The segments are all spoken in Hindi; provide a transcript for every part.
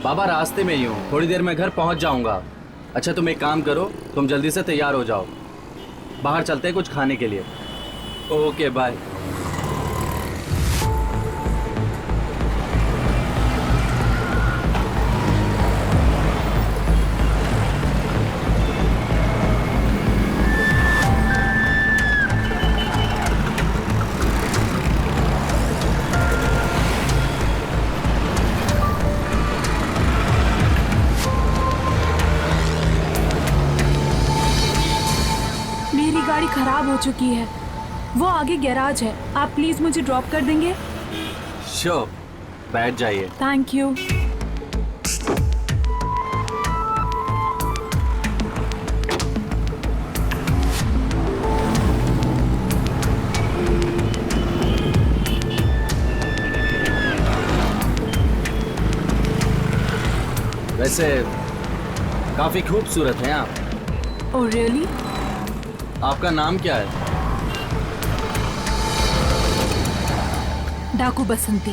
बाबा रास्ते में ही हूँ, थोड़ी देर में घर पहुँच जाऊँगा। अच्छा तुम एक काम करो, तुम जल्दी से तैयार हो जाओ, बाहर चलते हैं कुछ खाने के लिए। Okay bye. गाड़ी खराब हो चुकी है, वो आगे गैराज है, आप प्लीज मुझे ड्रॉप कर देंगे? श्योर, बैठ जाइए। Thank you. वैसे काफी खूबसूरत हैं आप। Oh really? आपका नाम क्या है? डाकू बसंती।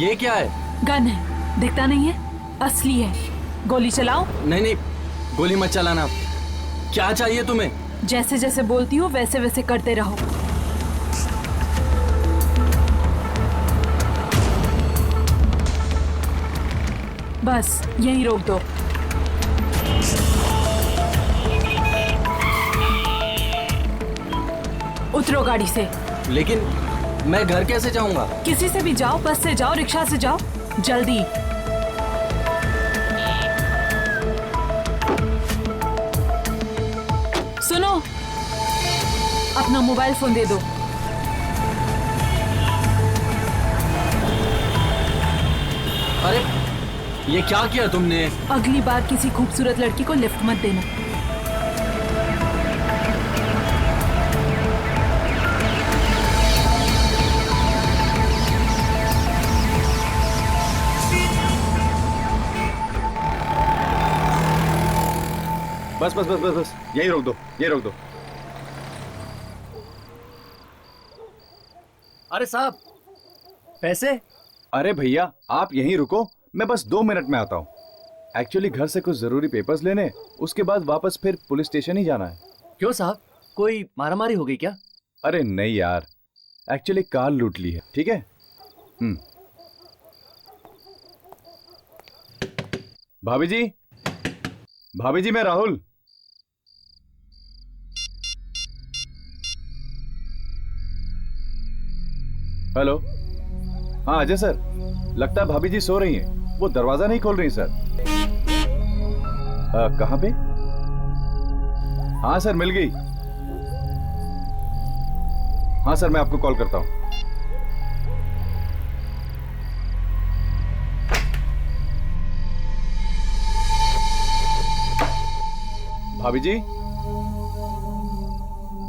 ये क्या है? गन है, दिखता नहीं है? असली है। गोली चलाओ? नहीं नहीं, गोली मत चलाना। क्या चाहिए तुम्हें? जैसे जैसे बोलती हूँ वैसे वैसे करते रहो। बस यहीं रोक दो। उतरो गाड़ी से। लेकिन मैं घर कैसे जाऊंगा? किसी से भी जाओ, बस से जाओ, रिक्शा से जाओ, जल्दी। सुनो, अपना मोबाइल फोन दे दो। अरे ये क्या किया तुमने? अगली बार किसी खूबसूरत लड़की को लिफ्ट मत देना। बस बस बस बस बस, यही रोक दो, यही रोक दो। अरे साहब, पैसे? अरे भैया आप यहीं रुको, मैं बस 2 मिनट में आता हूँ। एक्चुअली घर से कुछ जरूरी पेपर्स लेने, उसके बाद वापस फिर पुलिस स्टेशन ही जाना है। क्यों साहब, कोई मारामारी हो गई क्या? अरे नहीं यार, एक्चुअली कार लूट ली है। ठीक है। भाभी जी, भाभी जी, मैं राहुल। हेलो। हाँ अजय सर, लगता है भाभी जी सो रही हैं, वो दरवाजा नहीं खोल रही सर। कहाँ पे? हाँ सर मिल गई। हाँ सर मैं आपको कॉल करता हूँ। भाभी जी,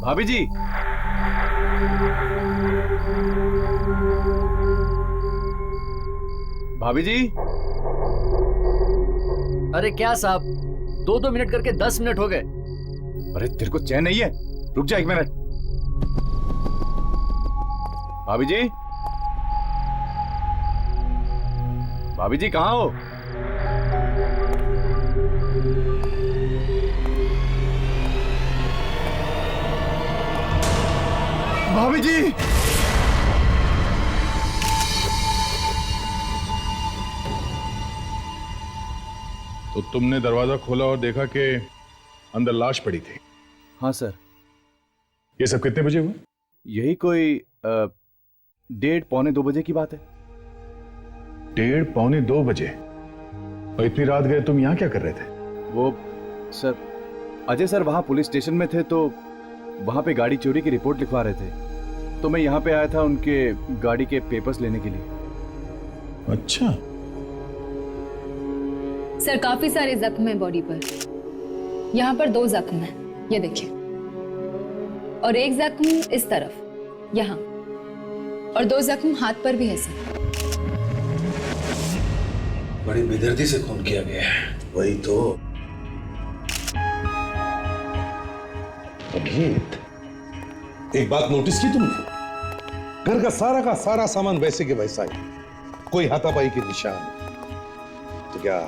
भाभी जी, भाभी जी। अरे क्या साहब, 2-2 मिनट करके 10 मिनट हो गए। अरे तेरे को चैन नहीं है? रुक जा 1 मिनट। भाभी जी, भाभी जी कहाँ हो? भाभी जी, तो तुमने दरवाजा खोला और देखा कि अंदर लाश पड़ी थी? हाँ सर। ये सब कितने बजे हुआ? यही कोई 1:30-2 बजे की बात है। 1:30-2 बजे? और इतनी रात गए तुम यहाँ क्या कर रहे थे? वो सर, अजय सर वहां पुलिस स्टेशन में थे तो वहां पे गाड़ी चोरी की रिपोर्ट लिखवा रहे थे, तो मैं यहाँ पे आया था उनके गाड़ी के पेपर्स लेने के लिए। अच्छा। सर काफी सारे जख्म है बॉडी पर। यहाँ पर 2 जख्म हैं, ये देखिए, और एक जख्म इस तरफ यहाँ, और 2 जख्म हाथ पर भी है सर। बड़ी बेदर्दी से खून किया गया है। वही तो। अभिजीत, एक बात नोटिस की तुमने? घर का सारा सामान वैसे के वैसा ही, कोई हाथापाई के निशान। तो क्या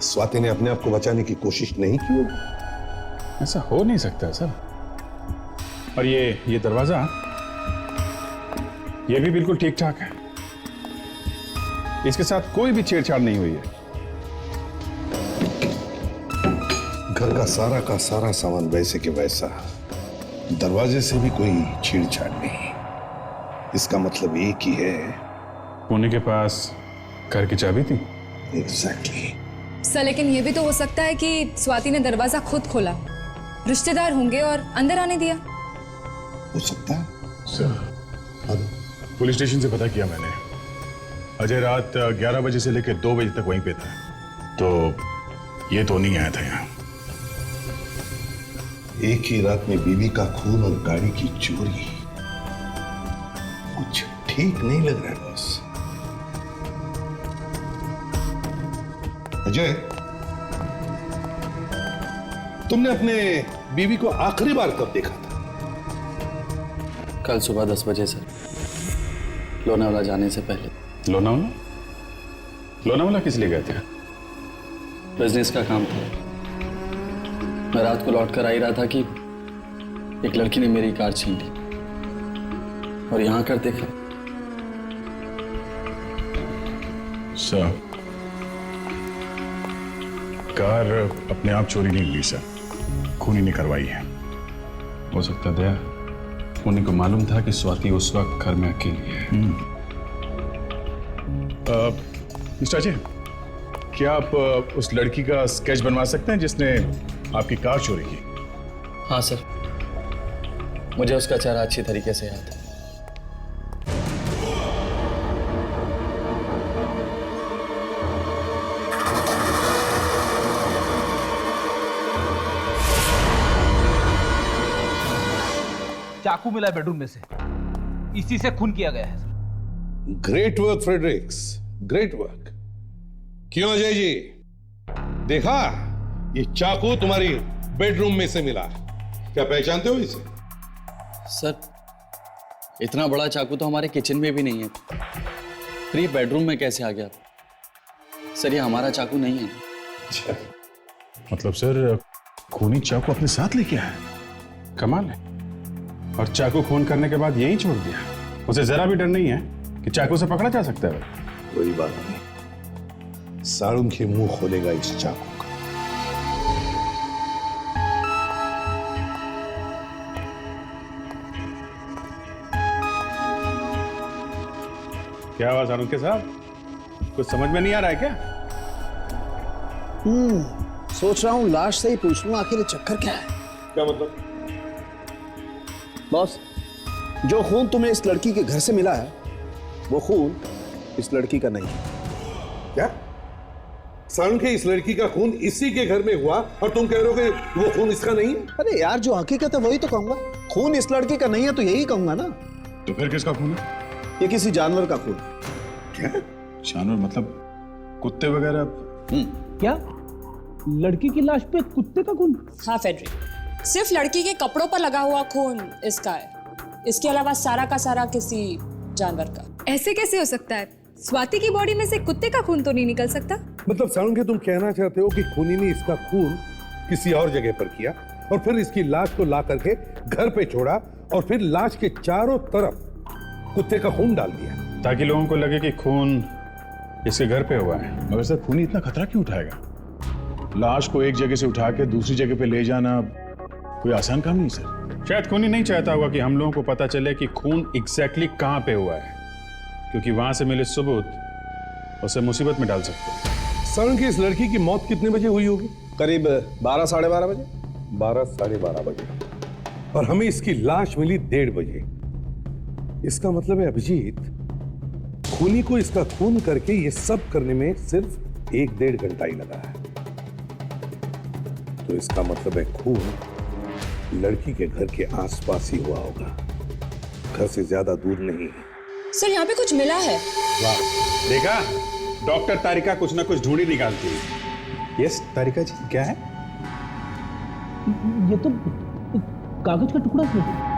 स्वाति ने अपने आप को बचाने की कोशिश नहीं की होगी? ऐसा हो नहीं सकता सर। और ये दरवाजा, ये भी बिल्कुल ठीक ठाक है। इसके साथ कोई भी छेड़छाड़ नहीं हुई है। घर का सारा सामान वैसे के वैसा, दरवाजे से भी कोई छेड़छाड़ नहीं। इसका मतलब एक ही है, पुणे के पास घर की चाबी थी। एग्जैक्टली। सर लेकिन ये भी तो हो सकता है कि स्वाति ने दरवाजा खुद खोला, रिश्तेदार होंगे और अंदर आने दिया। हो सकता है सर, पुलिस स्टेशन से पता किया मैंने। अजय रात 11 बजे से लेकर 2 बजे तक वहीं पे था, तो ये तो नहीं आया था यहाँ। एक ही रात में बीवी का खून और गाड़ी की चोरी, कुछ ठीक नहीं लग रहा है बॉस। अजय, तुमने अपने बीवी को आखिरी बार कब देखा था? कल सुबह 10 बजे सर, लोनावाला जाने से पहले। लोनावाला? लोनावाला किस लिए गए थे? बिजनेस का काम था। मैं रात को लौट कर आ ही रहा था कि एक लड़की ने मेरी कार छीन ली और यहाँ कर देखा। सर, कार अपने आप चोरी नहीं हुई सर, खूनी ने करवाई है। हो सकता है दया, उन्हीं को मालूम था कि स्वाति उस वक्त घर में अकेली है। मिस्टर अजय, क्या आप उस लड़की का स्केच बनवा सकते हैं जिसने आपकी कार चोरी की? हाँ सर, मुझे उसका चेहरा अच्छी तरीके से याद है। चाकू मिला है बेडरूम में से, इसी से खून किया गया है sir. Great work Fredericks, great work. क्यों अजय जी, देखा ये चाकू तुम्हारी बेडरूम में से मिला, क्या पहचानते हो इसे? सर, इतना बड़ा चाकू तो हमारे किचन में भी नहीं है, फिर ये बेडरूम में कैसे आ गया? सर, ये हमारा चाकू नहीं है। अच्छा, मतलब सर, खूनी चाकू अपने साथ लेके आया? कमाल है। और चाकू खून करने के बाद यहीं छोड़ दिया? उसे जरा भी डर नहीं है कि चाकू से पकड़ा जा सकता है? कोई बात नहीं, साळुंखे मुंह खोलेगा इस चाकू का। क्या आवाज साळुंखे साहब, कुछ समझ में नहीं आ रहा है क्या? सोच रहा हूँ लाश से ही पूछ लूं आखिर ये चक्कर क्या है। क्या मतलब? बॉस, जो खून तुम्हें इस लड़की के घर से मिला है वो खून इस लड़की का नहीं है। क्या साळुंखे, इस लड़की का खून इसी के घर में हुआ और तुम कह रहे हो कि वो खून इसका नहीं है? अरे यार, जो हकीकत है वही तो कहूंगा। खून इस लड़की का नहीं है तो यही कहूंगा ना। तो फिर किसका खून है? ये किसी जानवर का खून। क्या जानवर मतलब कुत्ते वगैरह? क्या लड़की की लाश पे कुत्ते का खून? हाँ फेडरिक, सिर्फ लड़की के कपड़ों पर लगा हुआ खून इसका है, इसके अलावा सारा का सारा किसी जानवर का। ऐसे कैसे हो सकता है? स्वाति की बॉडी में से कुत्ते का खून तो नहीं निकल सकता। मतलब साळुंखे, तुम कहना चाहते हो कि खूनी ने इसका खून किसी और जगह पर किया और फिर इसकी लाश को ला करके घर पे छोड़ा और फिर लाश के चारों तरफ कुत्ते का खून डाल दिया, ताकि लोगों को लगे कि खून इसके घर पे हुआ है। मगर सर, खूनी इतना खतरा क्यों उठाएगा? लाश को एक जगह से उठा के दूसरी जगह पे ले जाना कोई आसान काम नहीं सर। शायद खूनी नहीं चाहता होगा कि हम लोगों को पता चले कि खून एग्जैक्टली कहां पे हुआ है, क्योंकि वहां से मिले सबूत उसे मुसीबत में डाल सकते हैं। साळुंखे, इस लड़की की मौत कितने बजे हुई होगी? करीब 12 साढ़े 12 बजे। 12 साढ़े 12 बजे, और हमें इसकी लाश मिली 1:30 बजे। इसका मतलब है अभिजीत, खूनी को इसका खून करके ये सब करने में सिर्फ 1-1.5 घंटा ही लगा है। तो इसका मतलब है खून लड़की के घर के आसपास ही हुआ होगा, घर से ज्यादा दूर नहीं। सर, यहाँ पे कुछ मिला है। वाह, देखा, डॉक्टर तारिका कुछ ना कुछ ढूंढी निकालती है। यस तारिका जी, क्या है? ये तो कागज का टुकड़ा है।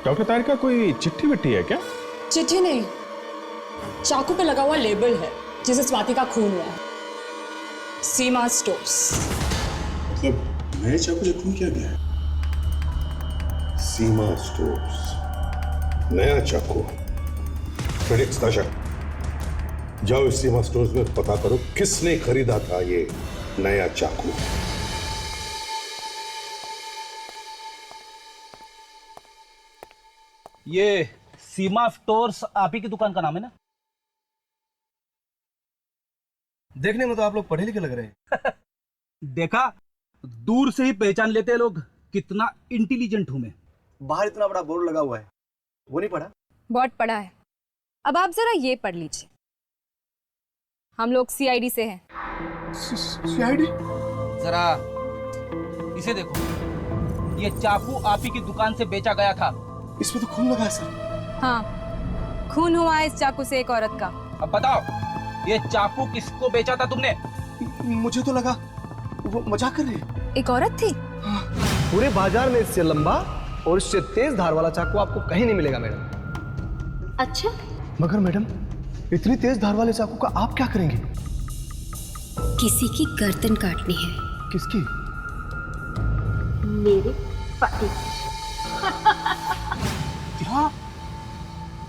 डॉक्टर ताहिर का कोई चिट्ठी विट्ठी है क्या? चिट्ठी नहीं, चाकू पे लगा हुआ लेबल है जिसे स्वाति का खून हुआ है। सीमा स्टोर्स। मतलब नए चाकू से खून किया गया है? सीमा स्टोर्स, नया चाकू। फेलिक्स ताशा, जाओ इस सीमा स्टोर्स में पता करो किसने खरीदा था ये नया चाकू। ये सीमा स्टोर्स आप ही की दुकान का नाम है ना? देखने में तो आप लोग पढ़े लिखे लग रहे हैं। देखा, दूर से ही पहचान लेते हैं लोग कितना इंटेलिजेंट हूं मैं। बाहर इतना बड़ा बोर्ड लगा हुआ है, वो नहीं पढ़ा? बहुत पढ़ा है। अब आप जरा ये पढ़ लीजिए, हम लोग सीआईडी से हैं। सीआईडी? जरा इसे देखो, ये चाकू आप ही की दुकान से बेचा गया था। इसमें तो खून लगा है सर। हाँ, खून हुआ है इस चाकू से एक औरत का। अब बताओ, ये चाकू किसको बेचा था तुमने? मुझे तो लगा वो मजाक कर रही है। एक औरत थी। पूरे बाजार में इससे लंबा और इससे तेज धार वाला चाकू आपको कहीं नहीं मिलेगा मैडम। अच्छा, मगर मैडम, इतनी तेज धार वाले चाकू का आप क्या करेंगे? किसी की गर्दन काटनी है। किसकी? मेरे पति। क्या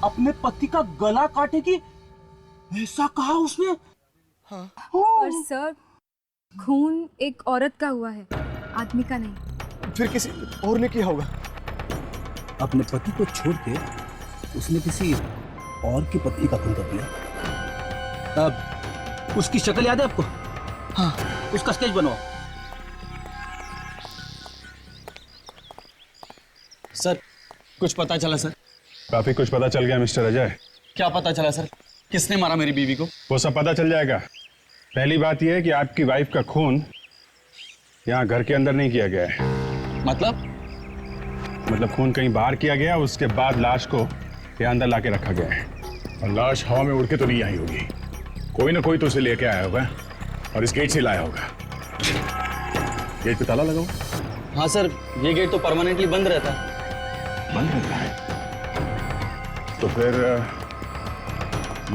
अपने पति का गला काटेगी? ऐसा कहा उसने? हाँ। पर सर, खून एक औरत का हुआ है, आदमी का नहीं। फिर किसी और ने किया होगा। अपने पति को छोड़ के उसने किसी और की पत्नी का खून कर दिया। अब उसकी शक्ल याद है आपको? हाँ, उसका स्केच बनवाओ। सर, कुछ पता चला सर? काफी कुछ पता चल गया मिस्टर अजय। क्या पता चला सर? किसने मारा मेरी बीवी को? वो सब पता चल जाएगा। पहली बात यह है कि आपकी वाइफ का खून यहाँ घर के अंदर नहीं किया गया है। मतलब खून कहीं बाहर किया गया, उसके बाद लाश को यहाँ अंदर लाके रखा गया है। और लाश हवा में उड़ के तो नहीं आई होगी, कोई ना कोई तो उसे लेके आया होगा और इस गेट से लाया होगा। गेट पे ताला लगा हुआ? हाँ सर, ये गेट तो परमानेंटली बंद रहता है। बंद रहता है? तो फिर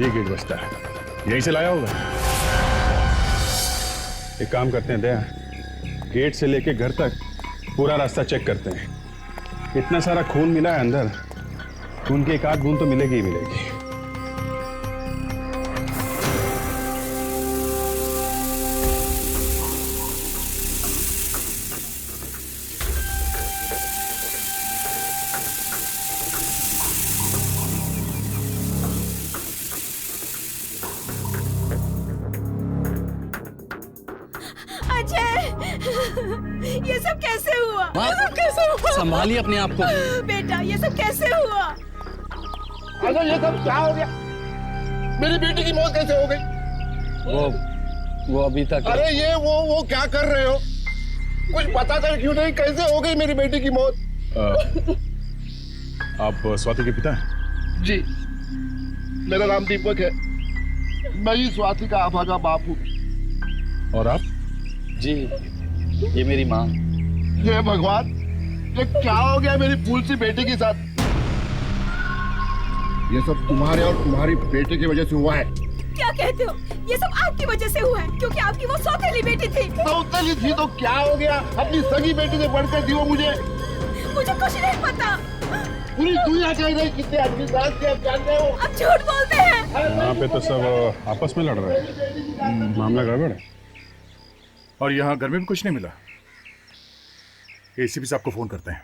ये गेट बचता है, यहीं से लाया होगा। एक काम करते हैं दया, गेट से लेके घर तक पूरा रास्ता चेक करते हैं। इतना सारा खून मिला है अंदर, खून की एक आध बूंद तो मिलेगी ही मिलेगी। ये सब कैसे हुआ? ये सब कैसे हुआ? संभालिए अपने आप को। बेटा, ये सब कैसे हुआ? अरे ये सब क्या हो गया? मेरी बेटी की मौत कैसे हो गई? वो अभी तक। अरे ये वो क्या कर रहे हो? कुछ बताते क्यों नहीं? कैसे हो गई मेरी बेटी की मौत? आप स्वाति के पिता हैं? जी, मेरा नाम दीपक है। मैं ही स्वाति का अभागा बाप हूँ। और आप? जी, ये मेरी माँ। ये भगवान, ये क्या हो गया मेरी फूल सी बेटी के साथ? ये सब तुम्हारे और तुम्हारी बेटी की वजह से हुआ है। क्या कहते हो? ये सब आपकी वजह से हुआ है, क्योंकि आपकी वो सौतेली बेटी थी। सौतेली थी तो क्या हो गया? अपनी सगी बेटी से बढ़कर थी वो मुझे। मुझे कुछ नहीं पता। पूरी दुनिया कह रही कितने अच्छी बात थी, आप जानते हो? आप झूठ बोलते हैं। यहाँ पे तो सब आपस में लड़ रहे हैं, मामला गड़बड़ है। और यहाँ घर में भी कुछ नहीं मिला। एसीपी साहब को फोन करते हैं।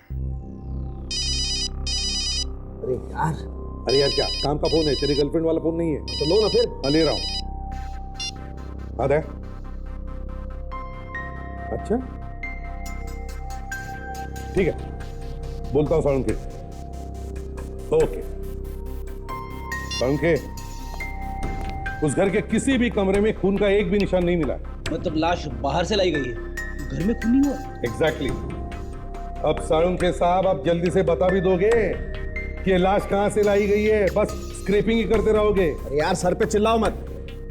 अरे यार क्या काम का फोन है? तेरी गर्लफ्रेंड वाला फोन नहीं है तो लो ना फिर। हाँ, ले रहा हूँ। आधा अच्छा ठीक है, बोलता हूँ साळुंखे। ओके साळुंखे, उस घर के किसी भी कमरे में खून का एक भी निशान नहीं मिला। मतलब लाश बाहर से लाई गई है, घर में खून नहीं हुआ? एग्जैक्टली। अब साळुंखे साहब, आप जल्दी से बता भी दोगे कि लाश कहां से लाई गई है? बस स्क्रैपिंग ही करते रहोगे? अरे यार सर पे चिल्लाओ मत,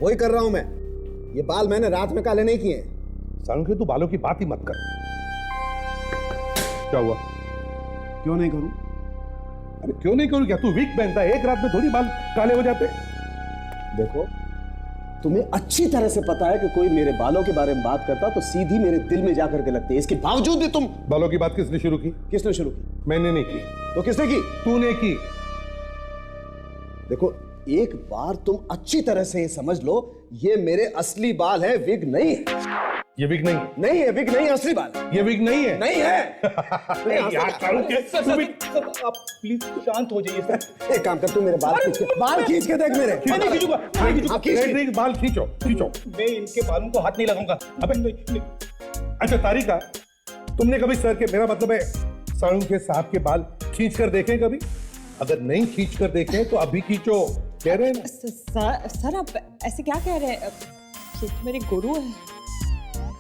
वही कर रहा हूं मैं। ये बाल मैंने रात में काले नहीं किए। साळुंखे, तू बालों की बात ही मत कर। क्या हुआ? क्यों नहीं करूं? अरे क्यों नहीं करूँ? क्या तू वीक पहनता है? एक रात में थोड़ी बाल काले हो जाते। देखो, तुम्हें अच्छी तरह से पता है कि कोई मेरे बालों के बारे में बात करता तो सीधी मेरे दिल में जाकर के लगती है। इसके बावजूद भी तुम। बालों की बात किसने शुरू की? किसने शुरू की? मैंने नहीं की। तो किसने की? तूने की। देखो, एक बार तुम अच्छी तरह से ये समझ लो, ये मेरे असली बाल है, विग नहीं है। ये विग नहीं? नहीं है, विग नहीं है, असली बाल है। ये विग नहीं है? नहीं है। यार कालू के तू भी आप प्लीज शांत हो जाइए सर। एक काम कर, तू मेरे बाल खींच के देख मेरे। मैं नहीं खींचूंगा, मैं नहीं खींचूंगा। नहीं, बाल खींचो खींचो। मैं इनके बालों को हाथ नहीं लगाऊंगा। अबे अच्छा तारिका, तुमने कभी सर के, मेरा मतलब है साड़ू के साहब के बाल खींच कर देखे कभी? अगर नहीं खींच कर देखे तो अभी खींचो। कह रहे हैं सर आप ऐसे क्या कह रहे हैं? ये तो मेरे गुरु है।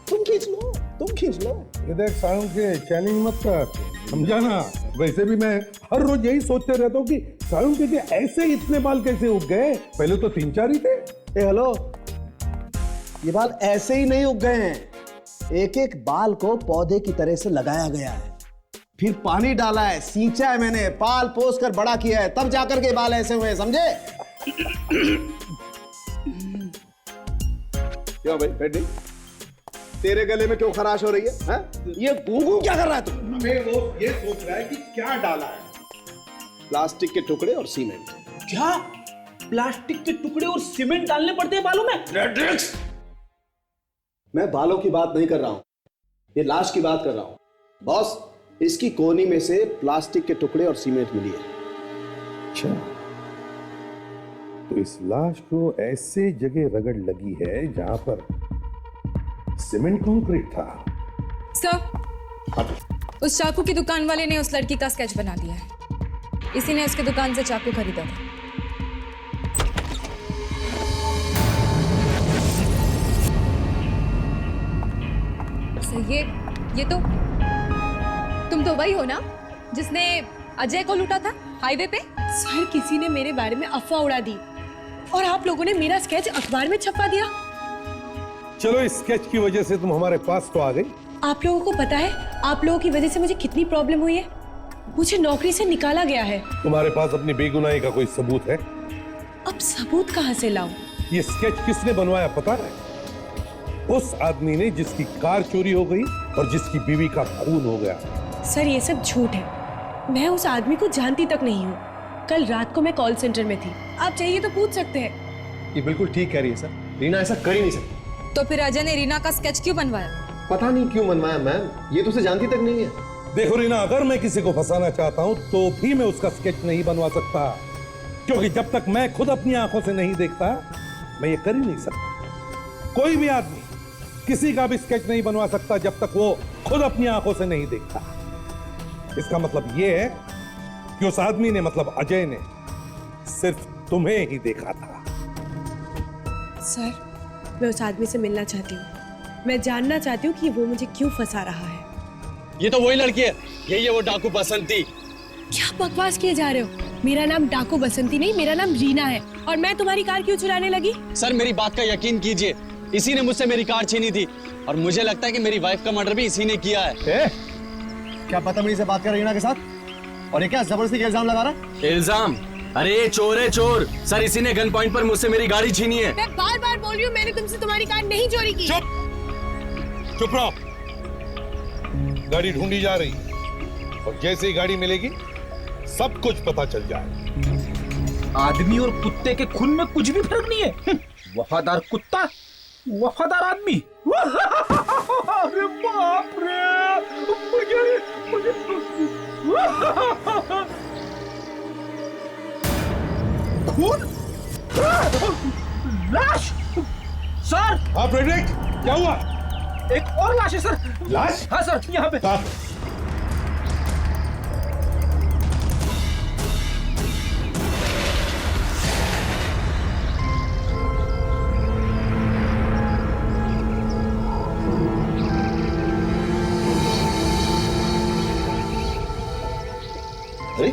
तुम खींच लो, तुम खींच लो। ये देख साड़ू के चैलेंज मत कर, समझा ना? वैसे भी मैं हर रोज यही सोचते रहता हूँ कि साड़ू के ऐसे इतने बाल कैसे उग गए? पहले तो 3-4 ही थे। हेलो, ये बाल ऐसे ही नहीं उग गए हैं। एक एक बाल को पौधे की तरह से लगाया गया है, फिर पानी डाला है, सींचा है मैंने, पाल पोस कर बड़ा किया है, तब जाकर के बाल ऐसे हुए, समझे? क्यों भाई बैठ? तेरे गले में क्यों खराश हो रही है? हा? ये गूंगू क्या कर रहा है तू? मैं वो ये सोच रहा है कि क्या डाला है। प्लास्टिक के टुकड़े और सीमेंट। क्या प्लास्टिक के टुकड़े और सीमेंट डालने पड़ते हैं बालों में? मैं बालों की बात नहीं कर रहा हूं, ये लाश की बात कर रहा हूं। बॉस, इसकी कोहनी में से प्लास्टिक के टुकड़े और सीमेंट मिली है। अच्छा, तो इस लाश को ऐसे जगह रगड़ लगी है जहां पर सीमेंट कंक्रीट था। सर, उस चाकू की दुकान वाले ने उस लड़की का स्केच बना दिया है। इसी ने उसके दुकान से चाकू खरीदा था। सर, ये तो तुम तो वही हो ना जिसने अजय को लूटा था हाईवे पे? सर, किसी ने मेरे बारे में अफवाह उड़ा दी और आप लोगों ने मेरा स्केच अखबार में छपवा दिया। चलो, इस स्केच की वजह से तुम हमारे पास तो आ गई। आप लोगों को पता है आप लोगों की वजह से मुझे कितनी प्रॉब्लम हुई है? मुझे नौकरी से निकाला गया है। तुम्हारे पास अपनी बेगुनाही का कोई सबूत है? अब सबूत कहां से लाऊं? ये स्केच किसने बनवाया पता है? उस आदमी ने जिसकी कार चोरी हो गई और जिसकी बीवी का खून हो गया। सर, ये सब झूठ है। मैं उस आदमी को जानती तक नहीं हूँ। कल रात को मैं कॉल सेंटर में थी, आप चाहिए तो पूछ सकते हैं। ये बिल्कुल ठीक कह रही है सर, रीना ऐसा कर ही नहीं सकती। तो फिर अजय ने रीना का स्केच क्यों बनवाया? पता नहीं क्यों बनवाया मैम, ये तो उसे जानती तक नहीं है। देखो रीना, अगर मैं किसी को फंसाना चाहता हूं तो भी मैं उसका स्केच नहीं बनवा सकता, क्योंकि जब तक मैं खुद अपनी आंखों से नहीं देखता मैं ये कर ही नहीं सकता। कोई भी आदमी किसी का भी स्केच नहीं बनवा सकता जब तक वो खुद अपनी आंखों से नहीं देखता। इसका मतलब ये है कि उस आदमी ने, मतलब अजय ने, सिर्फ तुम्हें ही देखा था। सर, मैं उस आदमी से मिलना चाहती हूँ। मैं जानना चाहती हूँ कि वो मुझे क्यों फंसा रहा है। ये तो वही लड़की है, यही है वो डाकू बसंती। क्या बकवास किए जा रहे हो? मेरा नाम डाकू बसंती नहीं, मेरा नाम रीना है। और मैं तुम्हारी कार क्यों चुराने लगी? सर, मेरी बात का यकीन कीजिए, इसी ने मुझसे मेरी कार छीनी थी और मुझे लगता है कि मेरी वाइफ का मर्डर भी इसी ने किया है। क्या बदतमीजी से बात कर रीना के साथ? और ये क्या जबरदस्ती इल्जाम लगा रहा है? इल्जाम? अरे ये चोर है, चोर। सर, इसी ने गन पॉइंट पर मुझसे मेरी गाड़ी छीनी है। मैं बार बार बोल रही हूँ, मैंने तुमसे तुम्हारी कार नहीं चोरी की। चुप रहो, गाड़ी ढूंढी जा रही और जैसे ही गाड़ी मिलेगी सब कुछ पता चल जाएगा। आदमी और कुत्ते के खून में कुछ भी फर्क नहीं है। वफादार कुत्ता, वफादार आदमी। अरे बाप रे, मुझे खून, लाश। सर, हाँ फ्रेडरिक, क्या हुआ? एक और लाश है सर। लाश? हाँ सर, यहाँ पे। हाँ। अरे,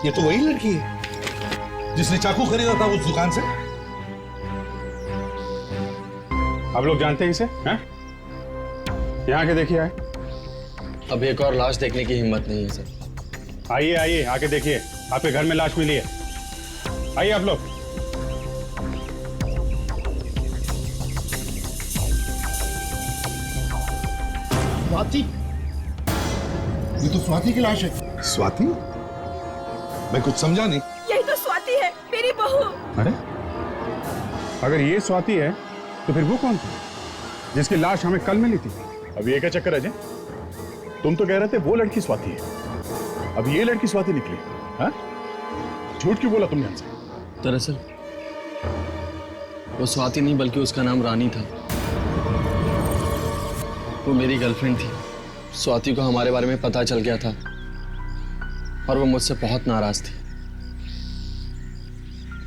ये तो वही लड़की है जिसने चाकू खरीदा था उस दुकान से। आप लोग जानते हैं इसे? हैं? यहाँ के देखिए आए। अब एक और लाश देखने की हिम्मत नहीं है सर। आइए आइए, आके देखिए, आपके घर में लाश मिली है। आइए आप लोग। स्वाति, ये तो स्वाति की लाश है। स्वाति? मैं कुछ समझा नहीं। यही तो स्वाति है, मेरी बहू। अरे अगर ये स्वाति है तो फिर वो कौन थी जिसकी लाश हमें कल मिली थी? अब ये क्या चक्कर है अजय? तुम तो कह रहे थे वो लड़की स्वाति है, अब ये लड़की स्वाति निकली। हाँ, झूठ क्यों बोला तुमने हमसे? दरअसल वो स्वाति नहीं बल्कि उसका नाम रानी था। वो मेरी गर्लफ्रेंड थी। स्वाति को हमारे बारे में पता चल गया था और वो मुझसे बहुत नाराज थी।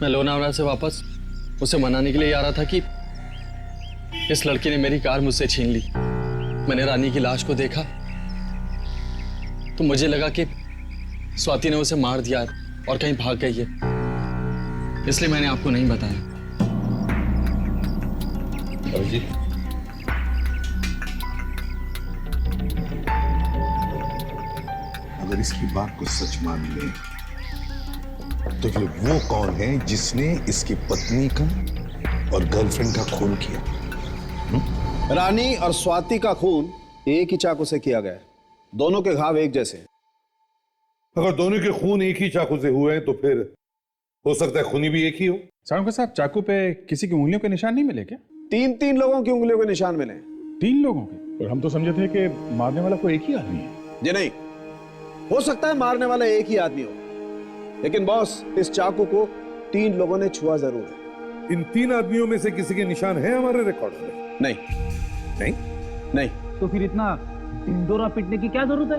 मैं लोनावला से वापस उसे मनाने के लिए आ रहा था कि इस लड़की ने मेरी कार मुझसे छीन ली। मैंने रानी की लाश को देखा तो मुझे लगा कि स्वाति ने उसे मार दिया और कहीं भाग गई है, इसलिए मैंने आपको नहीं बताया। जी, अगर इसकी बात को सच मान ले तो फिर वो कौन है जिसने इसकी पत्नी का और गर्लफ्रेंड का खून किया? रानी और स्वाति का खून एक ही चाकू से किया गया है। दोनों के घाव एक जैसे। अगर दोनों के खून एक ही चाकू से हुए हैं तो फिर हो सकता है खूनी भी एक ही हो। साहब साहब, चाकू पे किसी की उंगलियों के निशान नहीं मिले क्या? तीन लोगों की उंगलियों के निशान मिले। 3 लोगों के? और हम तो समझे थे कि मारने वाला कोई एक ही आदमी है। जी नहीं, हो सकता है मारने वाला एक ही आदमी हो, लेकिन बॉस इस चाकू को 3 लोगों ने छुआ जरूर है। इन 3 आदमियों में से किसी के निशान है हमारे रिकॉर्ड में? नहीं नहीं नहीं। तो फिर इतना ढिंडोरा पीटने की क्या जरूरत है?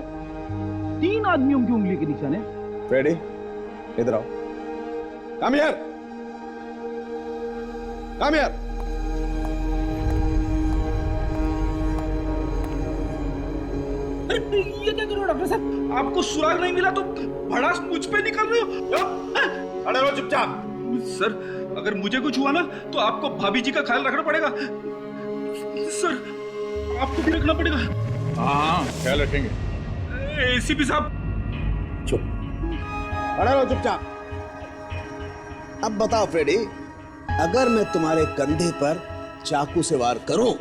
3 आदमियों की उंगली के निशान है। फ्रेडी, इधर आओ। Come here, come here. ये क्या करो डॉक्टर साहब? आपको सुराग नहीं मिला तो भड़ास मुझ पे निकल रहे हो? अरे वो चुपचाप। सर, अगर मुझे कुछ हुआ ना तो आपको भाभी जी का ख्याल रखना पड़ेगा। सर, आपको भी रखना पड़ेगा। हाँ, ख्याल रखेंगे। एसीपी साहब। चुप, अरे वो चुपचाप। अब बताओ फ्रेडी, अगर मैं तुम्हारे कंधे पर चाकू से वार करूं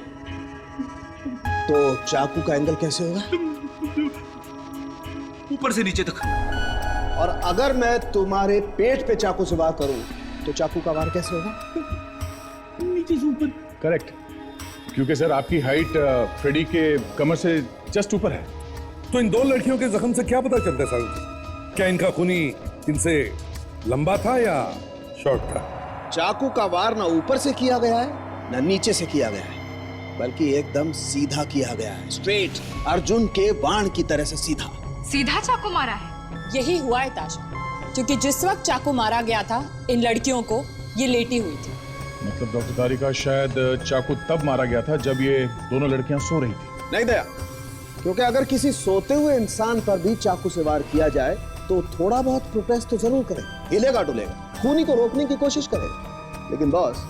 तो चाकू का एंगल कैसे होगा? ऊपर से नीचे तक। और अगर मैं तुम्हारे पेट पे चाकू से वार करूं तो चाकू का वार कैसे होगा? नीचे से ऊपर। करेक्ट, क्योंकि सर आपकी हाइट फ्रेडी के कमर से जस्ट ऊपर है। तो इन 2 लड़कियों के जख्म से क्या पता चलता है साहब? क्या इनका खूनी इनसे लंबा था या शॉर्ट था? चाकू का वार ना ऊपर से किया गया है ना नीचे से किया गया है, बल्कि एकदम सीधा किया गया है। स्ट्रेट, अर्जुन के बाण की तरह से सीधा। सीधा चाकू मारा है? यही हुआ है ताशा, क्योंकि जिस वक्त चाकू मारा गया था इन लड़कियों को ये लेटी हुई थी। मतलब डॉक्टर तारिका, शायद चाकू तब मारा गया था जब ये दोनों लड़कियां सो रही थी। नहीं दया, क्योंकि अगर किसी सोते हुए इंसान पर भी चाकू से वार किया जाए तो थोड़ा बहुत प्रोटेस्ट तो जरूर करेगा, हिलेगा डुलेगा, खूनी को रोकने की कोशिश करेगा। लेकिन बॉस,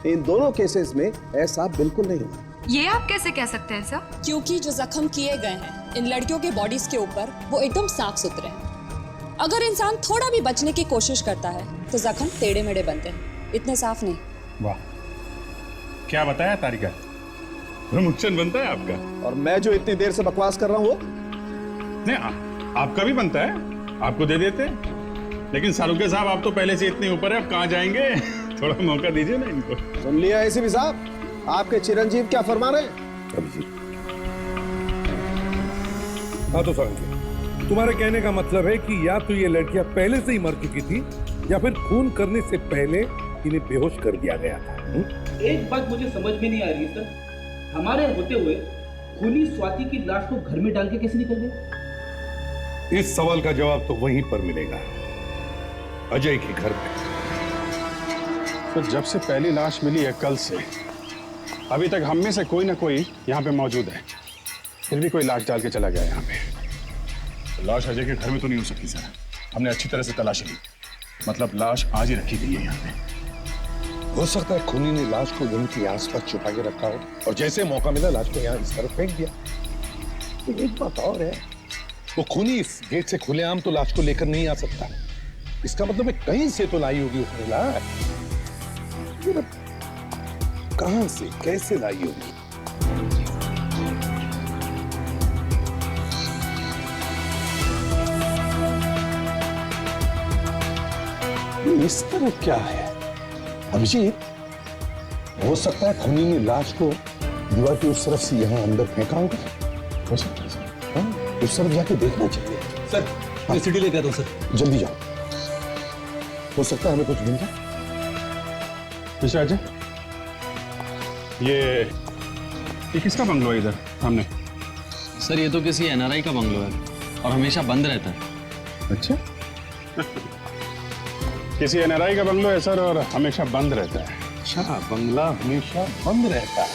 इन दोनों केसेस में ऐसा बिल्कुल नहीं हुआ। ये आप कैसे कह सकते हैं सर? क्योंकि जो जख्म किए गए हैं इन लड़कियों के बॉडीज के ऊपर वो एकदम साफ सुथरे हैं। अगर इंसान थोड़ा भी बचने की कोशिश करता है तो जख्म टेढ़े मेढ़े बनते हैं, इतने साफ नहीं। वाह, क्या बताया तारिका, प्रमोशन बनता है आपका। और मैं जो इतनी देर से बकवास कर रहा हूँ नहीं, आपका भी बनता है, आपको दे देते। लेकिन सारुके साहब, आप तो पहले से इतने ऊपर है, अब कहाँ जाएंगे? थोड़ा मौका दीजिए ना इनको। सुन लिया एसीपी साहब, आपके चिरंजीव क्या फरमा रहे हैं? हाँ तो साहब, तुम्हारे कहने का मतलब है कि या तो ये लड़कियां पहले से ही मर चुकी थी या फिर खून करने से पहले इन्हें बेहोश कर दिया गया था। एक बात मुझे समझ में नहीं आ रही सर, हमारे होते हुए खूनी स्वाति की लाश को घर में डाल के कैसे निकल गए? इस सवाल का जवाब तो वहीं पर मिलेगा, अजय के घर पे। तो जब से पहली लाश मिली है कल से अभी तक हम में से कोई ना कोई यहाँ पे मौजूद है, फिर भी कोई लाश डाल के चला गया यहाँ पे। तो लाश अजय के घर में तो नहीं हो सकती सर, हमने अच्छी तरह से तलाशी ली, मतलब लाश आज ही रखी गई है यहाँ पे। हो सकता है खूनी ने लाश को यहीं के आसपास छुपा के रखा हो और जैसे मौका मिला लाश को यहाँ इस तरफ फेंक दिया। तो एक बात और है, वो खूनी इस गेट से खुलेआम तो लाश को लेकर नहीं आ सकता। इसका मतलब है कहीं से तो लाई होगी उसने लाश। कहां से कैसे लाई होगी? इस तरह क्या है अभिजीत? हो सकता है खूनी ने लाश को दीवार की उस तरफ से यहां अंदर फेंका होगा। हो सकता है हाँ, उस तरफ जाके देखना चाहिए। सर मैं सिटी लेके आता हूं सर। जल्दी जाओ, हो सकता है हमें कुछ मिल जाए। मिस्टर अजय, ये किसका बंगलो है इधर सामने? सर ये तो किसी एनआरआई का बंगलो है और हमेशा बंद रहता है। अच्छा किसी एनआरआई का बंगलो है सर और हमेशा बंद रहता है। अच्छा, बंगला हमेशा बंद रहता है।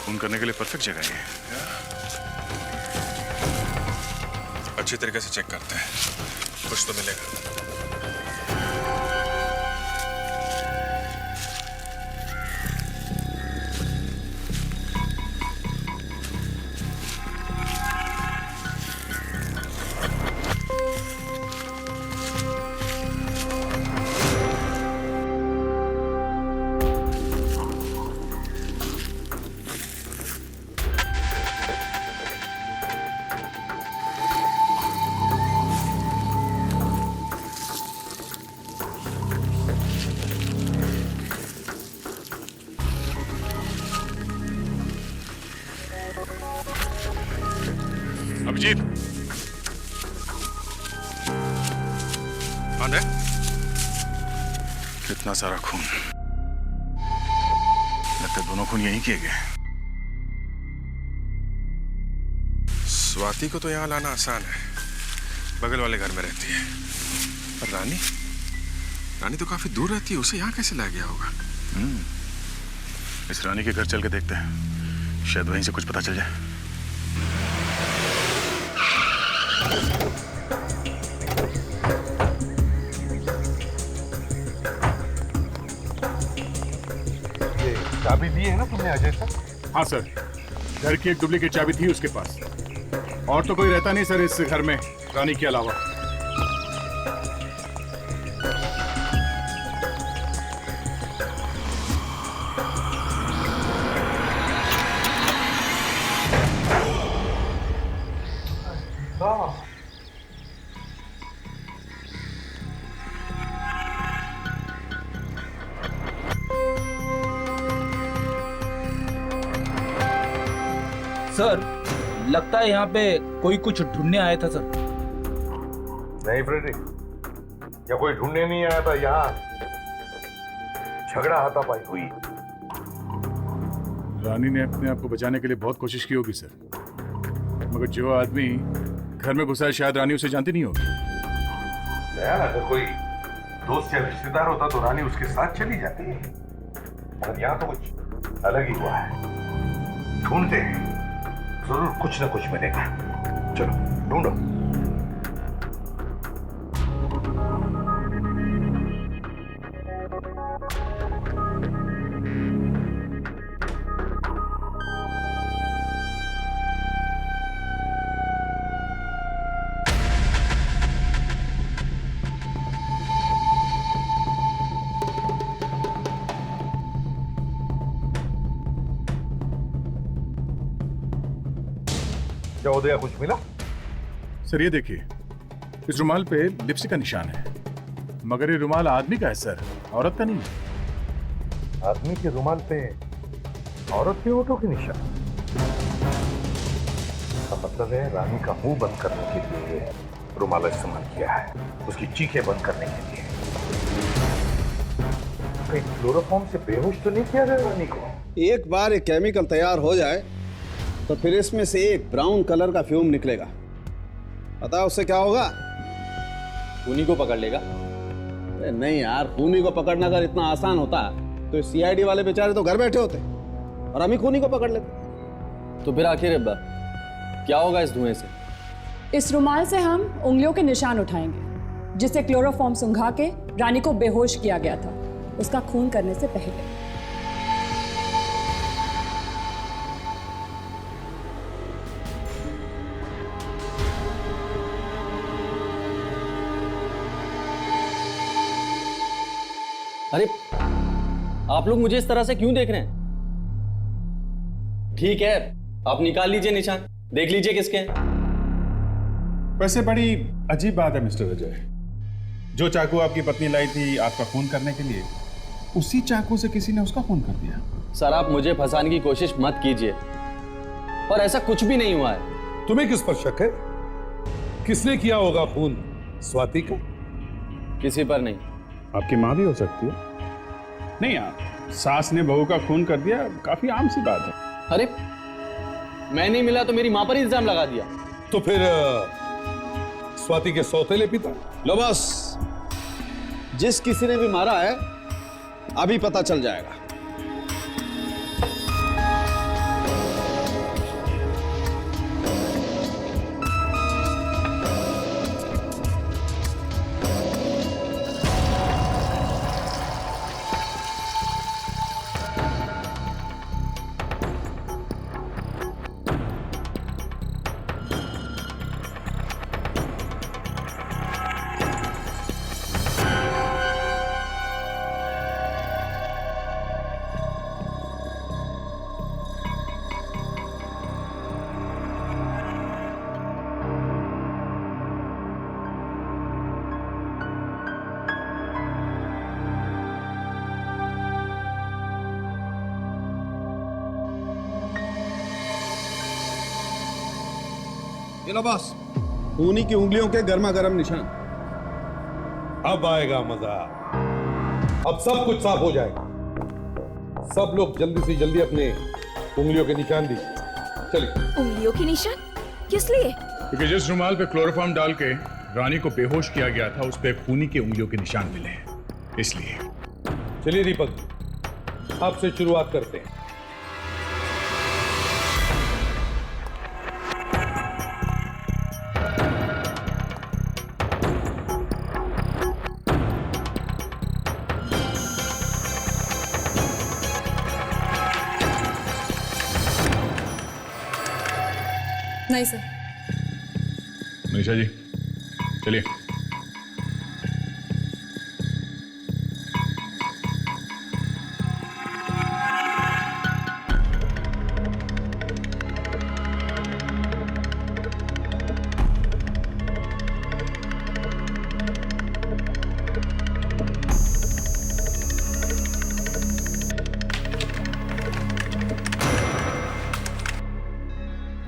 खून करने के लिए परफेक्ट जगह है। अच्छी तरीके से चेक करते हैं, कुछ तो मिलेगा। अभिजीत, आंदे? कितना सारा खून। लगता है दोनों खून यहीं किए गए। स्वाति को तो यहाँ लाना आसान है, बगल वाले घर में रहती है। पर रानी, रानी तो काफी दूर रहती है, उसे यहाँ कैसे ला गया होगा? इस रानी के घर चल के देखते हैं, शायद वहीं से कुछ पता चल जाए। ये चाबी दी है ना तुमने अजय सर? हाँ सर, घर की एक डुप्लीकेट चाबी थी उसके पास। और तो कोई रहता नहीं सर इस घर में रानी के अलावा। सर लगता है यहाँ पे कोई कुछ ढूंढने आया था सर। नहीं फ्रेडी, या कोई ढूंढने नहीं आया था, यहाँ झगड़ा हाथापाई हुई। रानी ने अपने आप को बचाने के लिए बहुत कोशिश की होगी सर, मगर जो आदमी घर में घुसा है शायद रानी उसे जानती नहीं होगी। अगर कोई दोस्त या रिश्तेदार होता तो रानी उसके साथ चली जाती, मगर यहाँ तो कुछ अलग ही हुआ है। ढूंढते हैं, जरूर कुछ ना कुछ मिलेगा। चलो ढूंढो। क्या उदया कुछ मिला? सर ये देखिए, इस रुमाल पे लिपस्टिक का निशान है, मगर ये रुमाल आदमी का है सर, औरत का नहीं है। आदमी के रुमाल पे औरत के होठों के निशान? इसका मतलब है रानी का मुंह बंद करने के लिए रुमाल इस्तेमाल किया है, उसकी चीखें बंद करने के लिए। कहीं क्लोरोफॉर्म से बेहोश तो नहीं किया गया रानी को? एक बार ये केमिकल तैयार हो जाए तो फिर इसमें से एक ब्राउन कलर का फ्यूम निकलेगा। पता है उससे क्या होगा? खूनी को पकड़ लेगा। अरे नहीं यार, खूनी को पकड़ना अगर इतना आसान होता तो सीआईडी वाले बेचारे तो घर बैठे होते और हम ही खूनी को पकड़ लेते। तो फिर आखिर क्या होगा इस धुएं से? इस रुमाल से हम उंगलियों के निशान उठाएंगे, जिससे क्लोरोफॉर्म सुंघा के रानी को बेहोश किया गया था, उसका खून करने से पहले। अरे आप लोग मुझे इस तरह से क्यों देख रहे हैं? ठीक है, आप निकाल लीजिए निशान, देख लीजिए किसके हैं। वैसे बड़ी अजीब बात है मिस्टर अजय, जो चाकू आपकी पत्नी लाई थी आपका खून करने के लिए, उसी चाकू से किसी ने उसका खून कर दिया। सर आप मुझे फंसाने की कोशिश मत कीजिए, और ऐसा कुछ भी नहीं हुआ है। तुम्हें किस पर शक है? किसने किया होगा खून? स्वाति का? किसी पर नहीं। आपकी माँ भी हो सकती है। नहीं यार, सास ने बहू का खून कर दिया, काफी आम सी बात है। अरे मैं नहीं मिला तो मेरी माँ पर इल्जाम लगा दिया। तो फिर स्वाति के सौतेले पिता? लो बस, जिस किसी ने भी मारा है अभी पता चल जाएगा। ये लो बॉस, खूनी की उंगलियों के गर्मा गर्म निशान। अब आएगा मजा, अब सब कुछ साफ हो जाएगा। सब लोग जल्दी से जल्दी अपने उंगलियों के निशान दीजिए। चलिए। उंगलियों के निशान किस लिए? क्योंकि जिस रुमाल पे क्लोरोफॉर्म डाल के रानी को बेहोश किया गया था, उस पे खूनी की उंगलियों के निशान मिले हैं, इसलिए। चलिए दीपक, आपसे शुरुआत करते हैं। नहीं सर। निशा जी चलिए।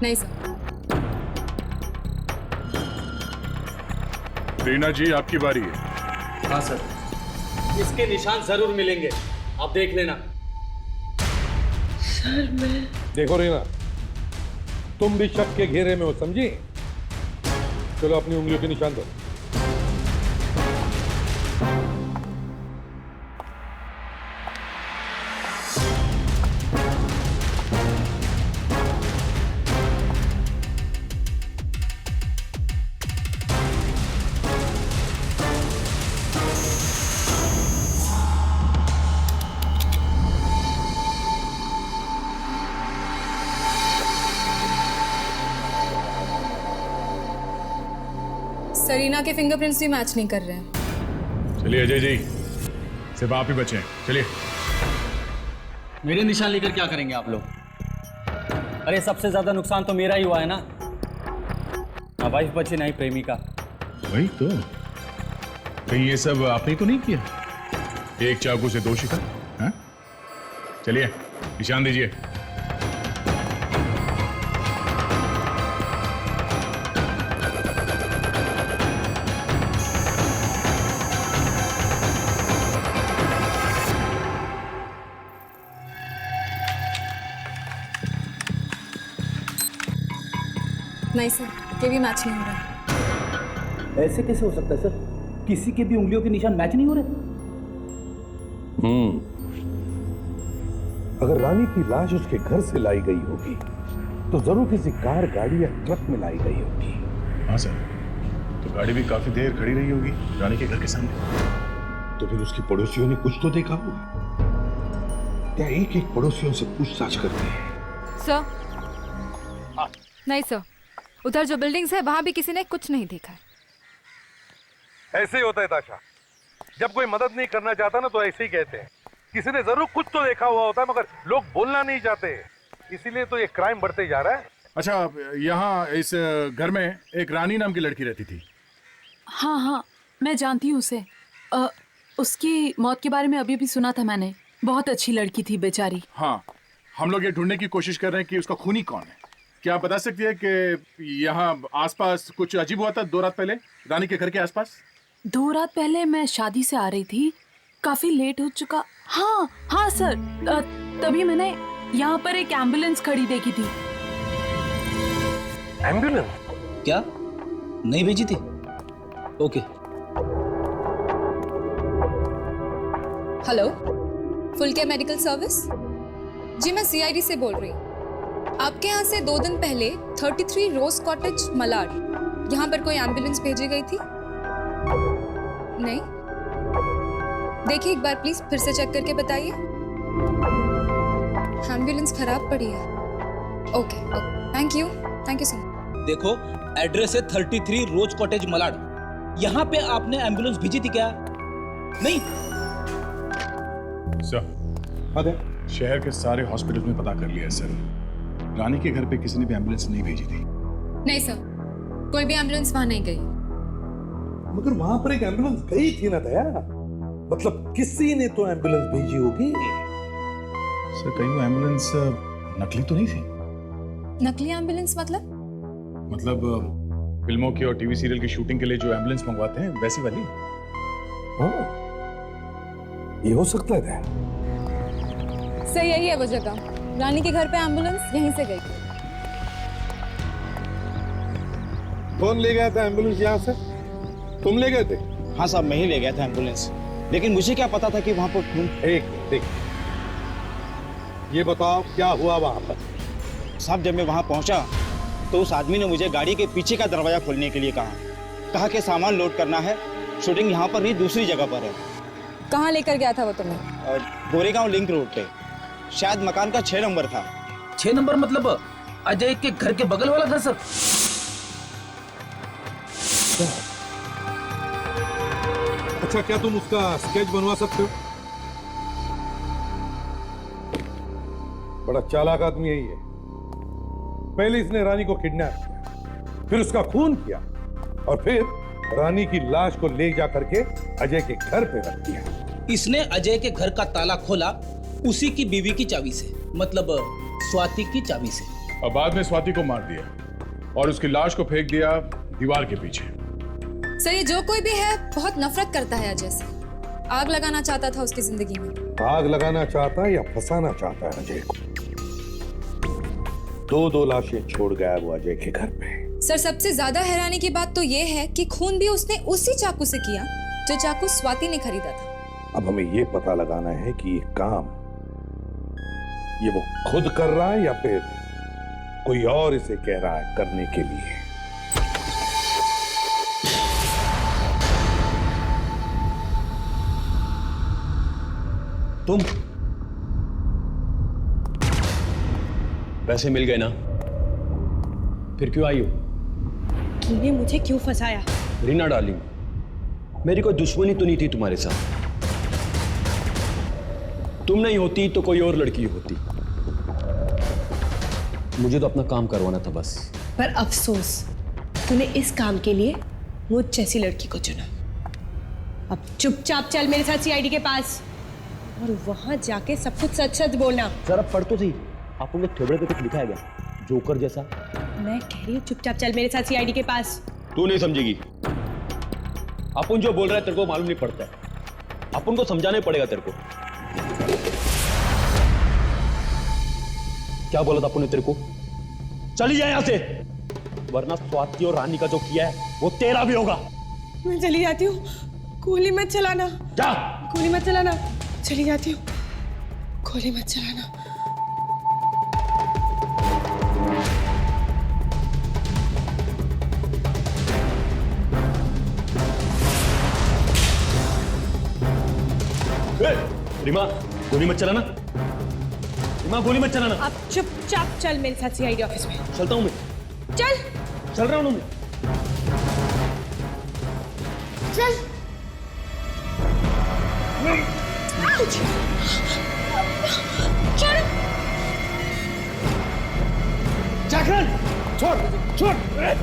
नहीं सर। रीना जी आपकी बारी है। हाँ सर, इसके निशान जरूर मिलेंगे, आप देख लेना। सर मैं देखो रीना, तुम भी शक के घेरे में हो, समझी? चलो अपनी उंगलियों के निशान दो। सरीना के फिंगरप्रिंट्स भी मैच नहीं कर रहे हैं। चलिए अजय जी, सिर्फ आप ही बचे हैं, चलिए। मेरे निशान लेकर क्या करेंगे आप लोग? अरे सबसे ज्यादा नुकसान तो मेरा ही हुआ है ना, ना वाइफ बची ना ही प्रेमिका। वही तो, कहीं ये सब आपने तो नहीं किया? एक चाकू से दो शिकार। हाँ? चलिए निशान दीजिए। नहीं सर, ये भी मैच नहीं हो रहा। ऐसे कैसे हो सकता है सर? किसी के भी उंगलियों के निशान मैच नहीं हो रहे? अगर रानी की लाश उसके घर से लाई गई होगी तो जरूर किसी कार, गाड़ी या ट्रक में लाई गई होगी। हाँ सर, तो गाड़ी भी काफी देर खड़ी रही होगी रानी के घर के सामने। तो फिर उसके पड़ोसियों ने कुछ तो देखा होगा। क्या एक एक पड़ोसियों से पूछताछ करते हैं? सर नहीं सर, उधर जो बिल्डिंग्स है वहां भी किसी ने कुछ नहीं देखा है। ऐसे ही होता है ताशा, जब कोई मदद नहीं करना चाहता ना तो ऐसे ही कहते हैं। किसी ने जरूर कुछ तो देखा हुआ होता है, मगर लोग बोलना नहीं चाहते, इसीलिए तो ये क्राइम बढ़ते जा रहा है। अच्छा, यहाँ इस घर में एक रानी नाम की लड़की रहती थी। हाँ हाँ, मैं जानती हूँ उसे। उसकी मौत के बारे में अभी भी सुना था मैंने। बहुत अच्छी लड़की थी बेचारी। हाँ, हम लोग ये ढूंढने की कोशिश कर रहे हैं कि उसका खूनी कौन है। क्या आप बता सकती है कि यहाँ आसपास कुछ अजीब हुआ था 2 रात पहले रानी के घर के आसपास? 2 रात पहले मैं शादी से आ रही थी, काफी लेट हो चुका। हाँ हाँ सर, तभी मैंने यहाँ पर एक एम्बुलेंस खड़ी देखी थी। एम्बुलेंस? क्या नहीं भेजी थी? Okay. Hello, full care medical service? जी मैं सीआईडी से बोल रही हूँ। आपके यहाँ से 2 दिन पहले 33 रोज कॉटेज मलाड, यहाँ पर कोई एम्बुलेंस भेजी गई थी? नहीं? देखिए एक बार प्लीज फिर से चेक करके बताइए। एम्बुलेंस खराब पड़ी है। Okay, thank you so much. देखो, एड्रेस है 33 रोज कॉटेज मलाड। यहाँ पे आपने एम्बुलेंस भेजी थी क्या? नहीं सर, शहर के सारे हॉस्पिटल में पता कर लिया है सर। रानी के घर पे किसी ने भी एम्बुलेंस नहीं भेजी थी। नहीं सर, कोई भी एम्बुलेंस वहां नहीं गई। मगर वहां पर एक एम्बुलेंस गई थी ना दया, मतलब किसी ने तो एम्बुलेंस भेजी होगी। सर, कहीं वो एम्बुलेंस नकली तो नहीं थी? नकली एम्बुलेंस मतलब? फिल्मों की और टीवी सीरियल की शूटिंग के लिए जो एम्बुलेंस मंगवाते हैं वैसी वाली। हाँ, ये हो सकता है। सही, यही है वो जगह। रानी के घर पे एम्बुलेंस यहीं से गई थी। कौन ले गया था एम्बुलेंस यहाँ से? तुम ले गए थे? हाँ साहब, मैं ही ले गया था एम्बुलेंस, लेकिन मुझे क्या पता था कि वहां पर खून। एक ये बताओ क्या हुआ वहां पर? साहब, जब मैं वहां पहुंचा तो उस आदमी ने मुझे गाड़ी के पीछे का दरवाजा खोलने के लिए कहा कि सामान लोड करना है, शूटिंग यहाँ पर नहीं दूसरी जगह पर है। कहाँ लेकर गया था वो तुम्हें? गोरेगांव लिंक रोड पे, शायद मकान का 6 नंबर था। 6 नंबर मतलब अजय के घर के बगल वाला घर सर? अच्छा, क्या तुम उसका स्केच बनवा सकते हो? बड़ा चालाक आदमी है ये। पहले इसने रानी को किडनैप किया, फिर उसका खून किया, और फिर रानी की लाश को ले जा करके अजय के घर पे रख दिया। इसने अजय के घर का ताला खोला उसी की बीवी की चाबी से, मतलब स्वाति की चाबी से, और बाद में स्वाति को मार दिया और उसकी लाश को फेंक दिया दीवार के पीछे। सर, ये जो कोई भी है बहुत नफरत करता है अजय से। आग लगाना चाहता था उसकी जिंदगी में। आग लगाना चाहता है या फंसाना चाहता है अजय को? 2 लाशें छोड़ गया वो अजय के घर पे। सर, सबसे ज्यादा हैरानी की बात तो ये है कि खून भी उसने उसी चाकू से किया जो चाकू स्वाति ने खरीदा था। अब हमें ये पता लगाना है कि ये काम ये वो खुद कर रहा है या फिर कोई और इसे कह रहा है करने के लिए। तुम पैसे मिल गए ना? फिर क्यों आई हो? तूने मुझे क्यों फंसाया? रीना डार्लिंग, मेरी कोई दुश्मनी तो नहीं थी तुम्हारे साथ। तुम नहीं होती तो कोई और लड़की होती। मुझे तो अपना काम करवाना था बस। पर अफसोस, तूने इस काम के लिए मुझ जैसी लड़की को चुना। अब चुपचाप चल मेरे साथ सीआईडी के पास और वहां जाके सब कुछ सच सच बोलना। जरा पढ़ तो सही, आप उनके थोबड़े पे कुछ लिखा है क्या? जोकर जैसा। मैं कह रही हूँ चुपचाप चल मेरे साथ सीआईडी के पास। तू नहीं समझेगी। अपन जो बोल रहा है तेरे को मालूम नहीं पड़ता है। अपन को समझाना पड़ेगा तेरे को। क्या बोला था अपन ने तेरे को? चली जाए यहां से, वरना स्वाति और रानी का जो किया है वो तेरा भी होगा। मैं चली जाती हूँ, गोली मत चलाना। क्या? गोली मत चलाना। चली जाती हूँ, गोली मत चलाना। रीमा गोली मत चलाना, रीमा गोली मत चलाना। अब चुपचाप चल मेरे साथ सीआईडी ऑफिस में। चलता हूँ मैं, चल चल रहा हूँ मैं। चल। चल। जागरण छोड़ छोड़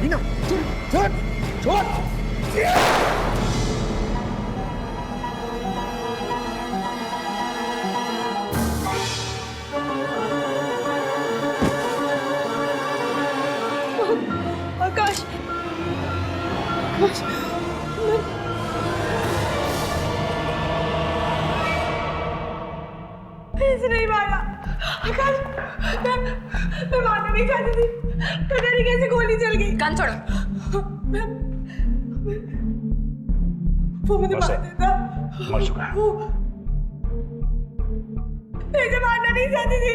रीना छोड़ छोड़ छोड़। आकाश आकाश ऐसे नहीं मारा आकाश। मैं मारना नहीं चाहती थी, पता नहीं कैसे गोली चल गई। कान छोड़ो। वो मुझे मार देता। मर चुका है। मैं इसे मारना नहीं चाहती थी।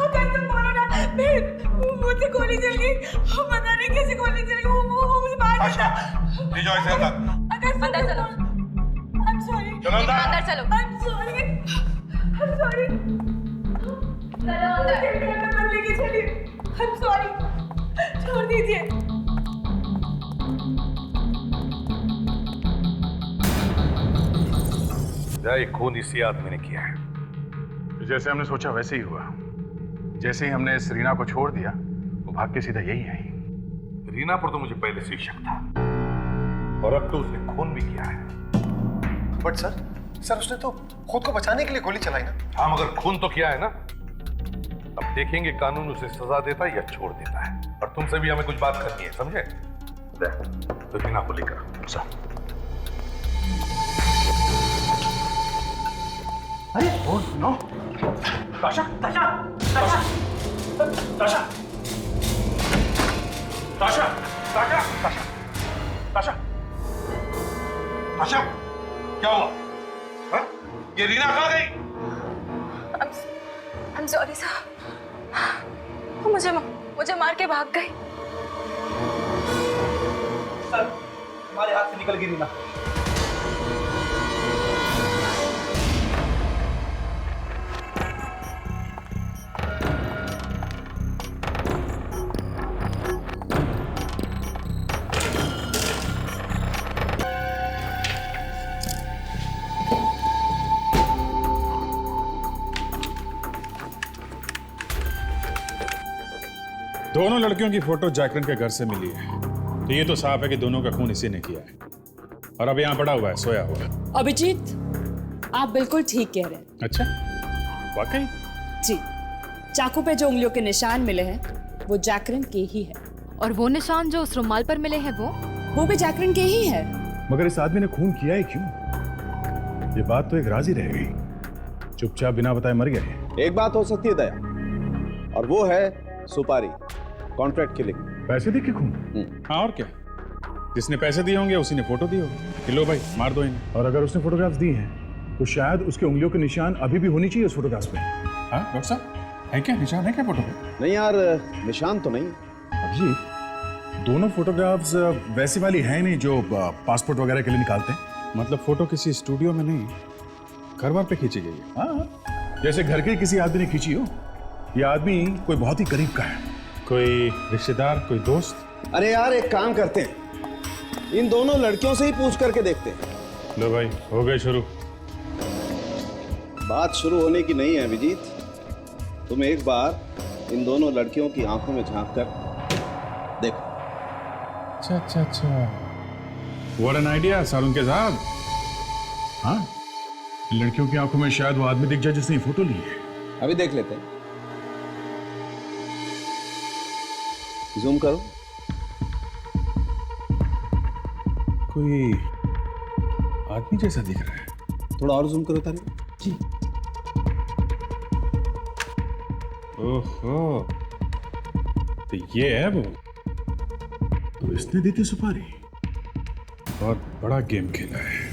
आकाश तुम बोलो ना, मुझे गोली चल गई, पता नहीं कैसे गोली चल गई। वो मुझे मार देता। ले जाओ इसे अंदर। आकाश अंदर चलो। I'm sorry। चलो अंदर। अंदर चलो। I'm sorry। I'm sorry। चलो अंदर। मत लेके चलिए। I'm sorry। छोड़ दीजिए। जय खून इसी आदमी ने किया है। जैसे हमने सोचा वैसे ही हुआ। जैसे ही हमने सरीना को छोड़ दिया वो भाग के सीधा यही आई। रीना पर तो मुझे पहले से ही शक था और अब तो उसने खून भी किया है। बट सर उसने तो खुद को बचाने के लिए गोली चलाई ना। हाँ मगर खून तो किया है ना। अब देखेंगे कानून उसे सजा देता है या छोड़ देता है। और तुमसे भी हमें कुछ बात करनी है, समझे? तो रीना को लेकर सर। अरे ओ नो। ताशा ताशा ताशा ताशा ताशा ताशा ताशा ताशा ताशा क्या हुआ? हाँ? ये रीना कहाँ गई? I'm sorry सर, मुझे मार के भाग गई। सर हमारे हाथ से निकल गई रीना। दोनों लड़कियों की फोटो जैकलिन के घर से मिली है, तो ये तो साफ है कि दोनों का खून इसी ने किया है। और अब यहाँ पड़ा हुआ है, सोया हुआ है। अभिजीत आप बिल्कुल ठीक कह रहे हैं। अच्छा, वाकई? जी, चाकू पे जो उंगलियों के निशान मिले हैं वो जैकलिन के ही है। और वो निशान जो उस रुमाल पर मिले हैं वो भी जैकलिन के ही है। मगर इस आदमी ने खून किया ही क्यों? ये बात तो एक राज ही रह गई। चुपचाप बिना बताए मर गए। एक बात हो सकती है दया, और वो है सुपारी, कॉन्ट्रैक्ट किलिंग। पैसे दे के खून? हाँ और क्या, जिसने पैसे दिए होंगे उसी ने फोटो दी होगी कि लो भाई मार दो इन्हें। और अगर उसने फोटोग्राफ्स दी हैं तो शायद उसके उंगलियों के निशान अभी भी होनी चाहिए उस फोटोग्राफ्स पे। हाँ डॉक्टर साहब, है क्या निशान, है क्या फोटो पे? नहीं यार, निशान तो नहीं। अभिजीत, दोनों फोटोग्राफ्स वैसी वाली है नहीं जो पासपोर्ट वगैरह के लिए निकालते हैं। मतलब फोटो किसी स्टूडियो में नहीं, घर वर पे खींची गई है। हाँ, जैसे घर के किसी आदमी ने खींची हो। ये आदमी कोई बहुत ही करीब का है, कोई रिश्तेदार, कोई दोस्त। अरे यार एक काम करते हैं, इन दोनों लड़कियों से ही पूछ करके देखते हैं। लो भाई, हो गए शुरू। बात शुरू होने की नहीं है अभिजीत। तुम एक बार इन दोनों लड़कियों की आंखों में झांक कर देखो। अच्छा अच्छा अच्छा, व्हाट एन आइडिया सारुण के साहब। हाँ, इन लड़कियों की आंखों में शायद वो आदमी दिख जाए जिसने फोटो ली है। अभी देख लेते हैं, जूम करो। कोई आदमी जैसा दिख रहा है। थोड़ा और जूम करो तारे जी। ओहो, तो ये है वो। तो इसने दी थी सुपारी। बहुत बड़ा गेम खेला है।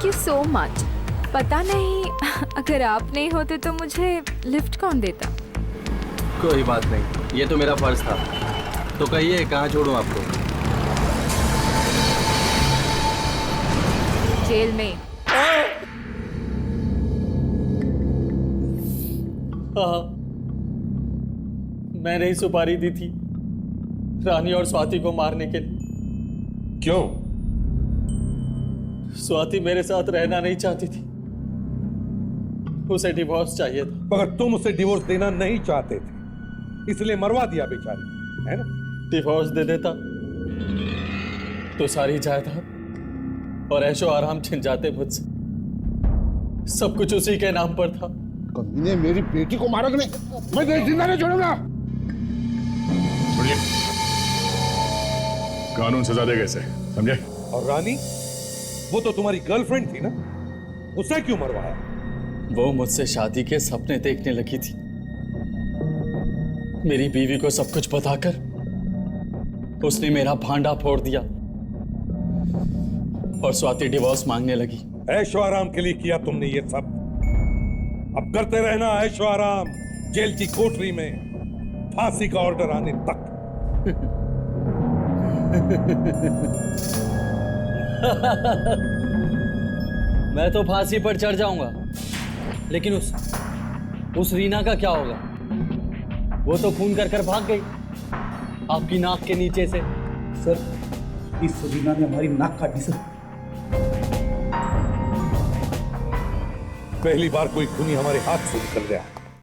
Thank you so much. पता नहीं अगर आप नहीं होते तो मुझे लिफ्ट कौन देता। कोई बात नहीं, ये तो मेरा फर्ज था। तो कहिए कहाँ छोड़ूं आपको? जेल में। हाँ, मैंने ही सुपारी दी थी रानी और स्वाति को मारने के लिए। क्यों? स्वाति मेरे साथ रहना नहीं चाहती थी, उसे डिवोर्स चाहिए था। मगर तुम उसे डिवोर्स देना नहीं चाहते थे, इसलिए मरवा दिया बेचारी, है ना? डिवोर्स दे देता तो सारी जायदाद और ऐशो आराम छिन जाते मुझसे। सब कुछ उसी के नाम पर था। कमीने मेरी बेटी को मारा तुम्हें, मैं तुम्हें जिंदा नहीं छोड़ूंगा। छोड़िए, कानून सजा देगा इसे, समझे? और रानी, वो तो तुम्हारी गर्लफ्रेंड थी ना, उसे क्यों मरवाया? वो मुझसे शादी के सपने देखने लगी थी। मेरी बीवी को सब कुछ बताकर उसने मेरा भांडा फोड़ दिया और स्वाति डिवोर्स मांगने लगी। ऐशो आराम के लिए किया तुमने ये सब, अब करते रहना ऐशो आराम, जेल की कोठरी में फांसी का ऑर्डर आने तक। मैं तो फांसी पर चढ़ जाऊंगा, लेकिन उस रीना का क्या होगा? वो तो खून कर भाग गई आपकी नाक के नीचे से। सर, इस रीना ने हमारी नाक काटी सर। पहली बार कोई खूनी हमारे हाथ से निकल गया।